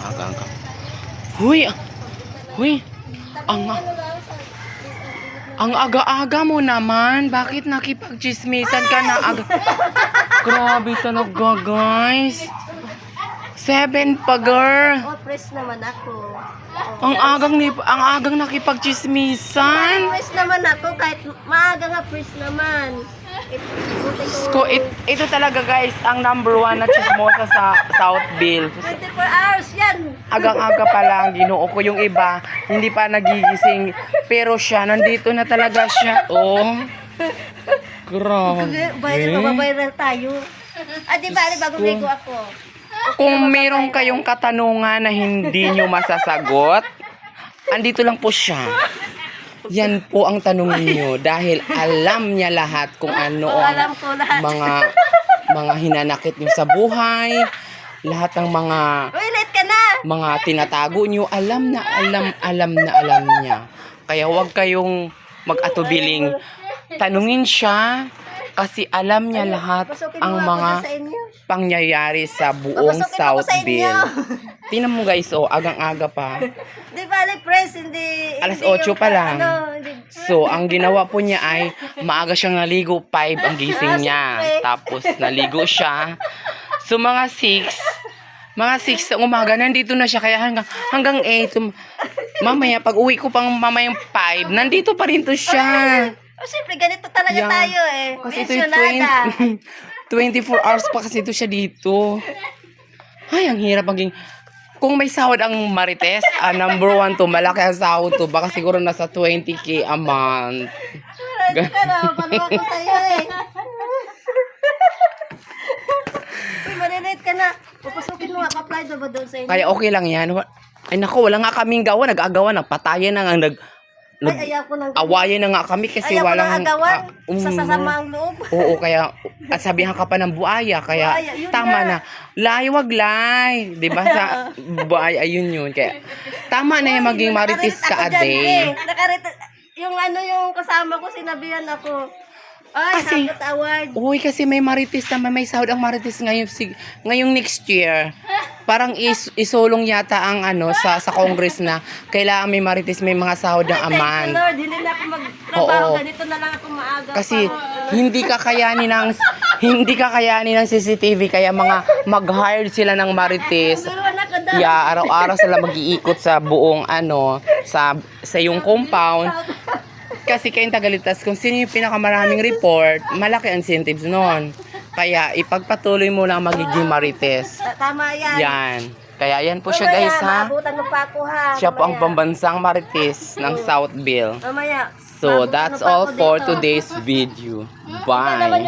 Aga-aga. Huy! Huy! Ang aga-aga mo naman. Bakit nakipag-chismisan ka na aga? Grabe talaga, guys. 7 pa, girl. Oh, press naman ako. Ang agang nakipag-chismisan. Press naman ako kahit maaga nga press naman. Ito talaga, guys, ang number 1 na chismosa sa Southville. 24 hours yan. Agang-aga pa lang, ginoo ko yung iba. Hindi pa nagigising. Pero siya, nandito na talaga siya. Oh. Grabe. Mababiral tayo. Ah, di ba? Bagong ligo ako. Kung meron kayong katanungan na hindi nyo masasagot, andito lang po siya. Yan po ang tanong niyo dahil alam niya lahat kung ano ang Alam ko lahat. mga hinanakit niyo sa buhay, lahat ng Uy, late ka na. mga tinatago niyo, alam niya. Kaya huwag kayong mag-atubiling tanungin siya kasi alam niya lahat ang mga pangyayari sa buong Southville. Tingnan mo, guys, oh, agang-aga pa. Di ba, press, hindi... Alas hindi 8 pa lang. hindi. So, ang ginawa po niya ay maaga siyang naligo, 5 ang gising niya. Tapos naligo siya. So, mga 6 ng umaga, nandito na siya. Kaya hanggang 8, mamaya, pag uwi ko pang mamayang 5, nandito pa rin to siya. Oh, siyempre, ganito talaga tayo eh. Kasi ito Pensionada. 24 hours pa kasi ito siya dito. Ay, ang hirap maging... Kung may sahod ang Marites, number 1 to, malaki ang sahod to. Baka siguro nasa 20K a month. Ready ka na, paano ako sa'yo eh. Uy, marinate ka na. Papasukin mo nga, ka-apply ba doon sa inyo? Kaya okay lang yan. Ay naku, wala nga kaming gawa. Nag-agawa, nagpatayan na nga. Ay, ayaw ko nang... Awayan na nga kami kasi Ayaw walang... ko nang agawan. Sasama ang loob. Oo, kaya... At sabihan ka pa ng buaya. Kaya Buaya, yun tama na. na. Lay, wag lay. Diba sa buaya, yun. Kaya tama na yung maging marites ka a day. Yung yung kasama ko, sinabihan ako. Ay, Kasi- sagot award. Uy, kasi may marites na may sahod ang marites ngayong next year. Parang isolong yata ang sa Congress na kailangan may marites may mga sahod ng Thank you, aman. Lord. Hindi na ako magtrabaho. Oo. Ganito na lang ako maaga. Kasi pa. hindi kakayanin ng CCTV kaya mag-hire sila ng marites. Turuan ako daw. Yeah, araw-araw sila mag-iikot sa buong sa yung compound. Kasi kayong Tagalitas, kung sino yung pinakamaraming report, malaki ang incentives noon. Kaya ipagpatuloy mo lang magiging marites. Tama yan. Yan. Kaya yan po siya, guys, ha. Maabutan mo pa ako, ha. Siya po ang Mamaya. pambansang marites ng Southville. Mamaya. So, Maabutan that's mo pa all ako for dito. today's video. Bye.